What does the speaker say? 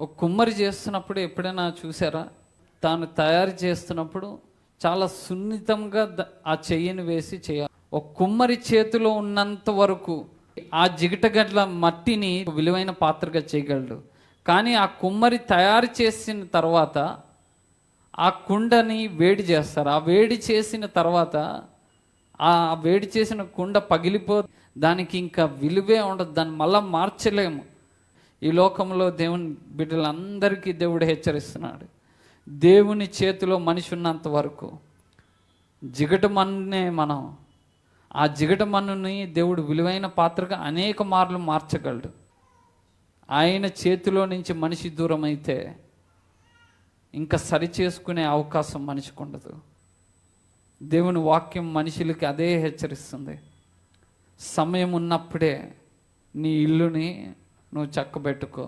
ఒక కుమ్మరి చేస్తున్నప్పుడు ఎప్పుడైనా చూసారా? తాను తయారు చేస్తున్నప్పుడు చాలా సున్నితంగా ఆ చెయ్యిని వేసి చేయాలి. ఒక కుమ్మరి చేతిలో ఉన్నంత వరకు ఆ జిగటగడ్ల మట్టిని విలువైన పాత్రగా చేయగలడు. కానీ ఆ కుమ్మరి తయారు చేసిన తర్వాత ఆ కుండని వేడి చేస్తారు. ఆ వేడి చేసిన తర్వాత ఆ వేడి చేసిన కుండ పగిలిపో, దానికి ఇంకా విలువే ఉండదు, దాన్ని మళ్ళా మార్చలేము. ఈ లోకంలో దేవుని బిడ్డలందరికీ దేవుడు హెచ్చరిస్తున్నాడు, దేవుని చేతిలో మనిషి ఉన్నంత వరకు జిగట మన్నే మనం, ఆ జిగట మన్నుని దేవుడు విలువైన పాత్రగా అనేక మార్లు మార్చగలడు. ఆయన చేతిలో నుంచి మనిషి దూరం అయితే ఇంకా సరి చేసుకునే అవకాశం మనిషికి ఉండదు. దేవుని వాక్యం మనుషులకి అదే హెచ్చరిస్తుంది. సమయం ఉన్నప్పుడే నీ ఇల్లుని నువ్వు చక్కబెట్టుకో.